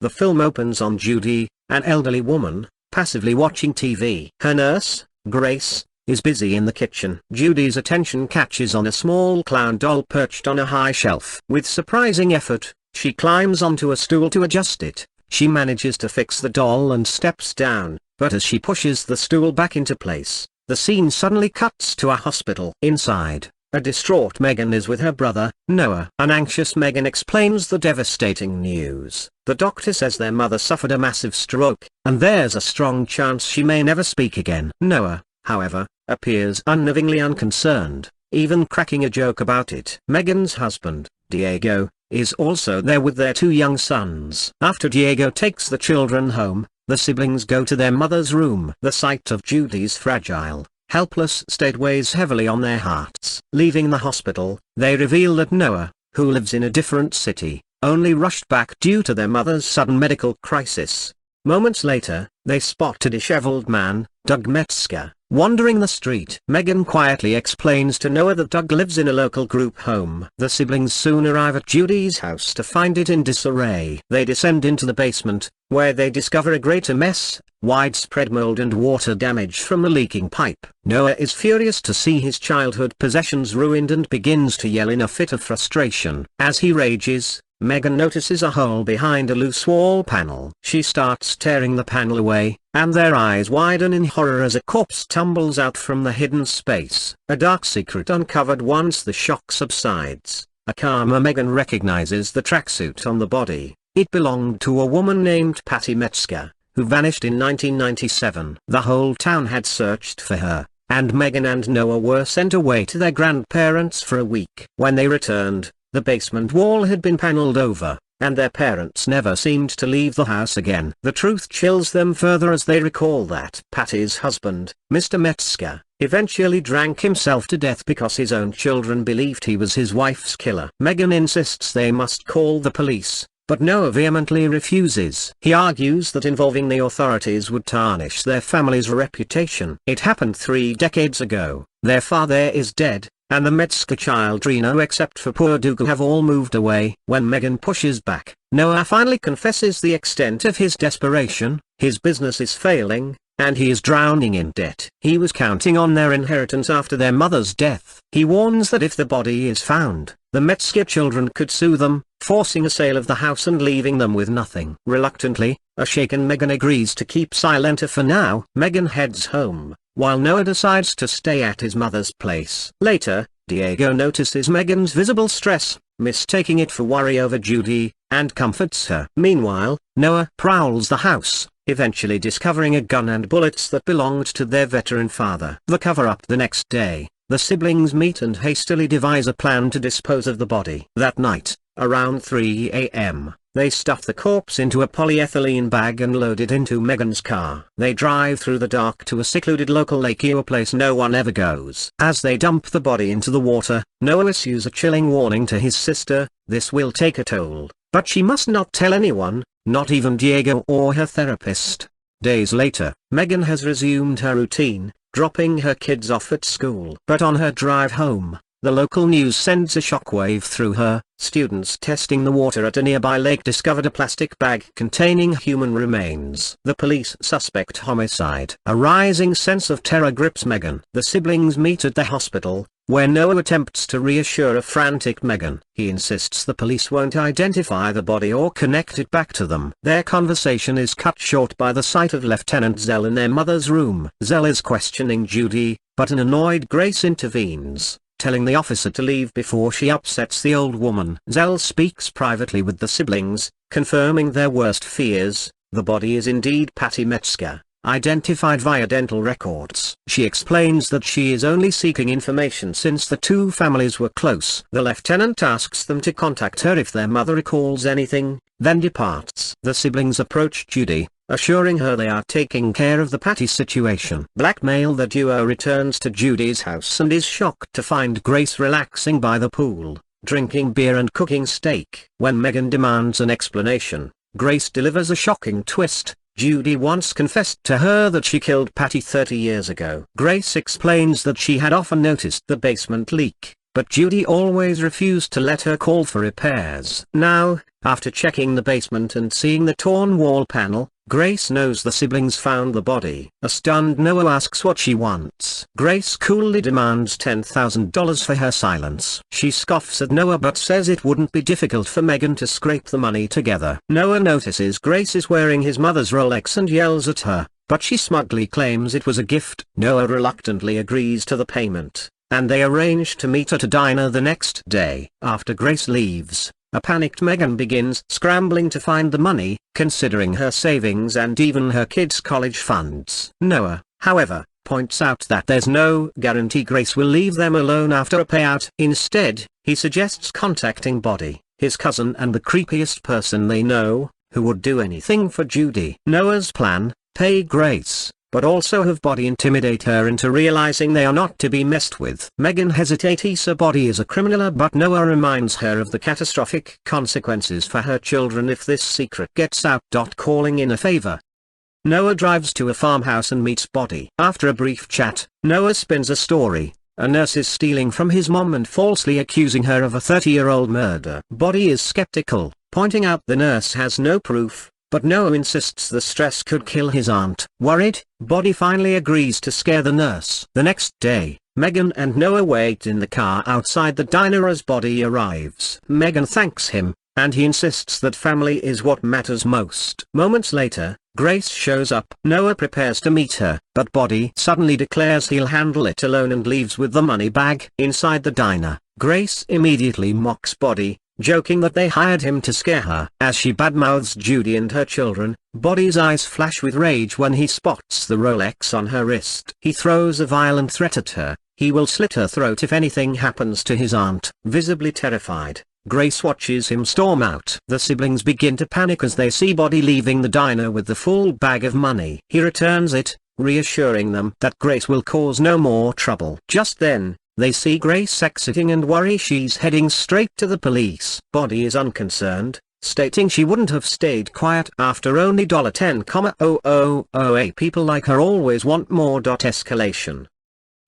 The film opens on Judy, an elderly woman, passively watching TV. Her nurse, Grace, is busy in the kitchen. Judy's attention catches on a small clown doll perched on a high shelf. With surprising effort, she climbs onto a stool to adjust it. She manages to fix the doll and steps down, but as she pushes the stool back into place, the scene suddenly cuts to a hospital. Inside, a distraught Megan is with her brother, Noah. An anxious Megan explains the devastating news. The doctor says their mother suffered a massive stroke, and there's a strong chance she may never speak again. Noah, however, appears unnervingly unconcerned, even cracking a joke about it. Megan's husband, Diego, is also there with their 2 young sons. After Diego takes the children home, the siblings go to their mother's room. The sight of Judy's fragile, helpless state weighs heavily on their hearts. Leaving the hospital, they reveal that Noah, who lives in a different city, only rushed back due to their mother's sudden medical crisis. Moments later, they spot a disheveled man, Doug Metzger, wandering the street. Megan quietly explains to Noah that Doug lives in a local group home. The siblings soon arrive at Judy's house to find it in disarray. They descend into the basement, where they discover a greater mess, widespread mold and water damage from a leaking pipe. Noah is furious to see his childhood possessions ruined and begins to yell in a fit of frustration. As he rages, Megan notices a hole behind a loose wall panel. She starts tearing the panel away, and their eyes widen in horror as a corpse tumbles out from the hidden space. A dark secret uncovered once the shock subsides. A calmer Megan recognizes the tracksuit on the body. It belonged to a woman named Patty Metzger, who vanished in 1997. The whole town had searched for her, and Megan and Noah were sent away to their grandparents for a week. When they returned, the basement wall had been paneled over, and their parents never seemed to leave the house again. The truth chills them further as they recall that Patty's husband, Mr. Metzger, eventually drank himself to death because his own children believed he was his wife's killer. Megan insists they must call the police, but Noah vehemently refuses. He argues that involving the authorities would tarnish their family's reputation. It happened 3 decades ago, their father is dead, and the Metzger children except for poor Dougal have all moved away. When Megan pushes back, Noah finally confesses the extent of his desperation. His business is failing, and he is drowning in debt. He was counting on their inheritance after their mother's death. He warns that if the body is found, the Metzger children could sue them, forcing a sale of the house and leaving them with nothing. Reluctantly, a shaken Megan agrees to keep silent for now. Megan heads home, while Noah decides to stay at his mother's place. Later, Diego notices Megan's visible stress, mistaking it for worry over Judy, and comforts her. Meanwhile, Noah prowls the house, eventually discovering a gun and bullets that belonged to their veteran father. The cover-up. The next day, the siblings meet and hastily devise a plan to dispose of the body. That night, around 3 a.m., they stuff the corpse into a polyethylene bag and load it into Megan's car. They drive through the dark to a secluded local lake, a place no one ever goes. As they dump the body into the water, Noah issues a chilling warning to his sister: this will take a toll, but she must not tell anyone, not even Diego or her therapist. Days later, Megan has resumed her routine, dropping her kids off at school. But on her drive home, the local news sends a shockwave through her. Students testing the water at a nearby lake discovered a plastic bag containing human remains. The police suspect homicide. A rising sense of terror grips Megan. The siblings meet at the hospital, where Noah attempts to reassure a frantic Megan. He insists the police won't identify the body or connect it back to them. Their conversation is cut short by the sight of Lieutenant Zell in their mother's room. Zell is questioning Judy, but an annoyed Grace intervenes, telling the officer to leave before she upsets the old woman. Zell speaks privately with the siblings, confirming their worst fears. The body is indeed Patty Metzger, identified via dental records. She explains that she is only seeking information since the 2 families were close. The lieutenant asks them to contact her if their mother recalls anything, then departs. The siblings approach Judy, assuring her they are taking care of the Patty situation. Blackmail. The duo returns to Judy's house and is shocked to find Grace relaxing by the pool, drinking beer and cooking steak. When Megan demands an explanation, Grace delivers a shocking twist. Judy once confessed to her that she killed Patty 30 years ago. Grace explains that she had often noticed the basement leak, but Judy always refused to let her call for repairs. Now, after checking the basement and seeing the torn wall panel, Grace knows the siblings found the body. A stunned Noah asks what she wants. Grace coolly demands $10,000 for her silence. She scoffs at Noah but says it wouldn't be difficult for Megan to scrape the money together. Noah notices Grace is wearing his mother's Rolex and yells at her, but she smugly claims it was a gift. Noah reluctantly agrees to the payment, and they arrange to meet at a diner the next day. After Grace leaves, a panicked Megan begins scrambling to find the money, considering her savings and even her kids' college funds. Noah, however, points out that there's no guarantee Grace will leave them alone after a payout. Instead, he suggests contacting Body, his cousin and the creepiest person they know, who would do anything for Judy. Noah's plan: pay Grace, but also have Body intimidate her into realizing they are not to be messed with. Megan hesitates. Body is a criminal, but Noah reminds her of the catastrophic consequences for her children if this secret gets out. Calling in a favor. Noah drives to a farmhouse and meets Body. After a brief chat, Noah spins a story. A nurse is stealing from his mom and falsely accusing her of a 30-year-old murder. Body is skeptical, pointing out the nurse has no proof, but Noah insists the stress could kill his aunt. Worried, Body finally agrees to scare the nurse. The next day, Megan and Noah wait in the car outside the diner as Body arrives. Megan thanks him, and he insists that family is what matters most. Moments later, Grace shows up. Noah prepares to meet her, but Body suddenly declares he'll handle it alone and leaves with the money bag. Inside the diner, Grace immediately mocks Body, joking that they hired him to scare her. As she badmouths Judy and her children, Body's eyes flash with rage when he spots the Rolex on her wrist. He throws a violent threat at her. He will slit her throat if anything happens to his aunt. Visibly terrified, Grace watches him storm out. The siblings begin to panic as they see Body leaving the diner with the full bag of money. He returns it, reassuring them that Grace will cause no more trouble. Just then, they see Grace exiting and worry she's heading straight to the police. Body is unconcerned, stating she wouldn't have stayed quiet after only $10,000. People like her always want more. Escalation.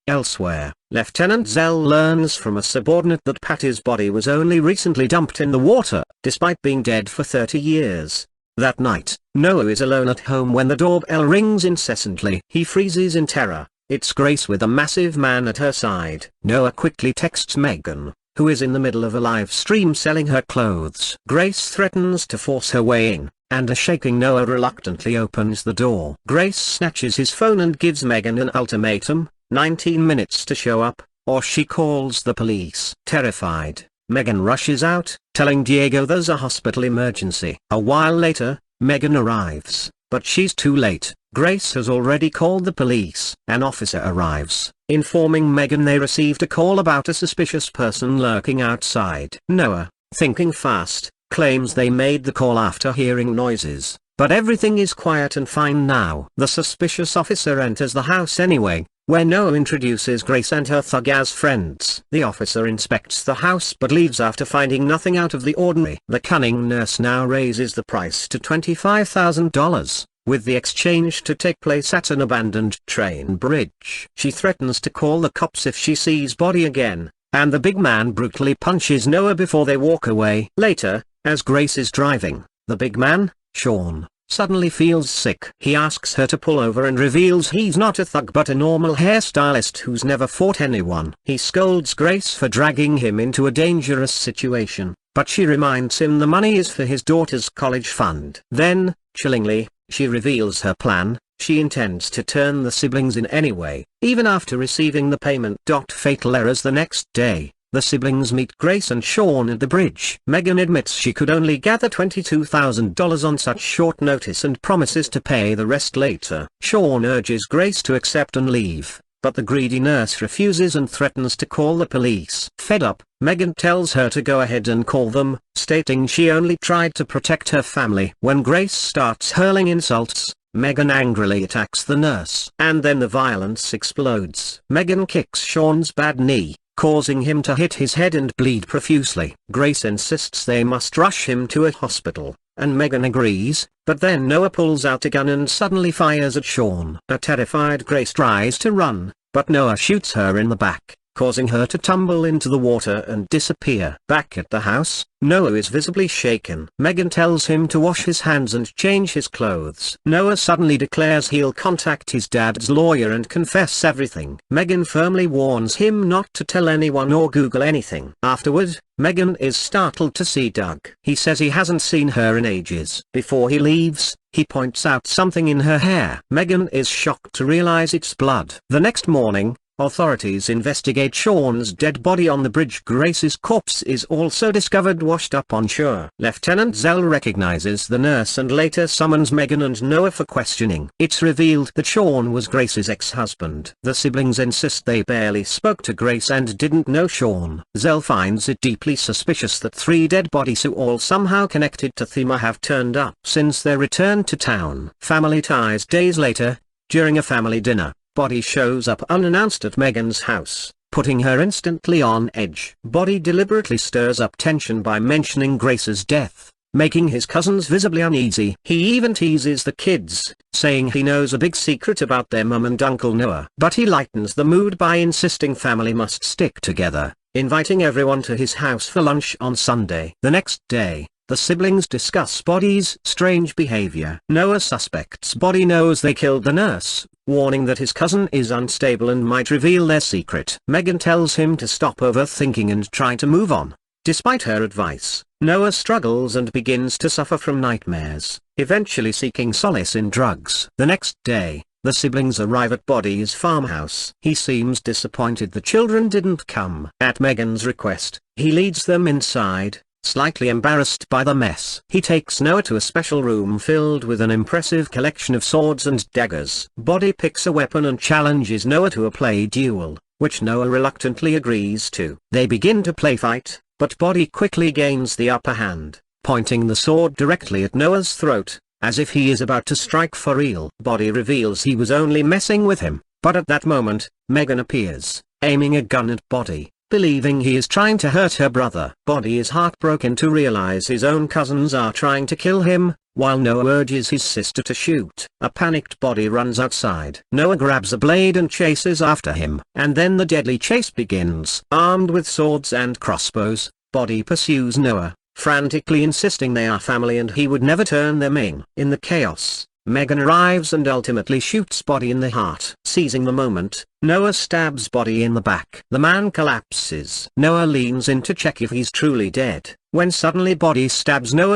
Elsewhere, Lieutenant Zell learns from a subordinate that Patty's body was only recently dumped in the water, despite being dead for 30 years. That night, Noah is alone at home when the doorbell rings incessantly. He freezes in terror. It's Grace with a massive man at her side. Noah quickly texts Megan, who is in the middle of a live stream selling her clothes. Grace threatens to force her way in, and a shaking Noah reluctantly opens the door. Grace snatches his phone and gives Megan an ultimatum: 19 minutes to show up, or she calls the police. Terrified, Megan rushes out, telling Diego there's a hospital emergency. A while later, Megan arrives, but she's too late. Grace has already called the police. An officer arrives, informing Megan they received a call about a suspicious person lurking outside. Noah, thinking fast, claims they made the call after hearing noises, but everything is quiet and fine now. The suspicious officer enters the house anyway, where Noah introduces Grace and her thug as friends. The officer inspects the house but leaves after finding nothing out of the ordinary. The cunning nurse now raises the price to $25,000, with the exchange to take place at an abandoned train bridge. She threatens to call the cops if she sees Body again, and the big man brutally punches Noah before they walk away. Later, as Grace is driving, the big man, Sean, suddenly feels sick. He asks her to pull over and reveals he's not a thug but a normal hairstylist who's never fought anyone. He scolds Grace for dragging him into a dangerous situation, but she reminds him the money is for his daughter's college fund. Then, chillingly, she reveals her plan. She intends to turn the siblings in anyway, even after receiving the payment. Fatal errors. The next day, the siblings meet Grace and Sean at the bridge. Megan admits she could only gather $22,000 on such short notice and promises to pay the rest later. Sean urges Grace to accept and leave, but the greedy nurse refuses and threatens to call the police. Fed up, Megan tells her to go ahead and call them, stating she only tried to protect her family. When Grace starts hurling insults, Megan angrily attacks the nurse. And then the violence explodes. Megan kicks Sean's bad knee, causing him to hit his head and bleed profusely. Grace insists they must rush him to a hospital, and Megan agrees, but then Noah pulls out a gun and suddenly fires at Sean. A terrified Grace tries to run, but Noah shoots her in the back. causing her to tumble into the water and disappear. Back at the house, Noah is visibly shaken. Megan tells him to wash his hands and change his clothes. Noah suddenly declares he'll contact his dad's lawyer and confess everything. Megan firmly warns him not to tell anyone or Google anything. Afterward, Megan is startled to see Doug. He says he hasn't seen her in ages. Before he leaves, he points out something in her hair. Megan is shocked to realize it's blood. The next morning, authorities investigate Sean's dead body on the bridge. Grace's corpse is also discovered washed up on shore. Lieutenant Zell recognizes the nurse and later summons Megan and Noah for questioning. It's revealed that Sean was Grace's ex-husband. The siblings insist they barely spoke to Grace and didn't know Sean. Zell finds it deeply suspicious that 3 dead bodies who all somehow connected to Thema have turned up since their return to town. Family ties. Days later, during a family dinner, Body shows up unannounced at Megan's house, putting her instantly on edge. Body deliberately stirs up tension by mentioning Grace's death, making his cousins visibly uneasy. He even teases the kids, saying he knows a big secret about their mum and Uncle Noah. But he lightens the mood by insisting family must stick together, inviting everyone to his house for lunch on Sunday. The next day, the siblings discuss Body's strange behavior. Noah suspects Body knows they killed the nurse, warning that his cousin is unstable and might reveal their secret. Megan tells him to stop overthinking and try to move on. Despite her advice, Noah struggles and begins to suffer from nightmares, eventually seeking solace in drugs. The next day, the siblings arrive at Body's farmhouse. He seems disappointed the children didn't come. At Megan's request, he leads them inside, slightly embarrassed by the mess. He takes Noah to a special room filled with an impressive collection of swords and daggers. Body picks a weapon and challenges Noah to a play duel, which Noah reluctantly agrees to. They begin to play fight, but Body quickly gains the upper hand, pointing the sword directly at Noah's throat, as if he is about to strike for real. Body reveals he was only messing with him, but at that moment, Megan appears, aiming a gun at Body, believing he is trying to hurt her brother. Body is heartbroken to realize his own cousins are trying to kill him, while Noah urges his sister to shoot. A panicked Body runs outside. Noah grabs a blade and chases after him. And then the deadly chase begins. Armed with swords and crossbows, Body pursues Noah, frantically insisting they are family and he would never turn them in. In the chaos, Megan arrives and ultimately shoots Body in the heart. Seizing the moment, Noah stabs Body in the back. The man collapses. Noah leans in to check if he's truly dead, when suddenly Body stabs Noah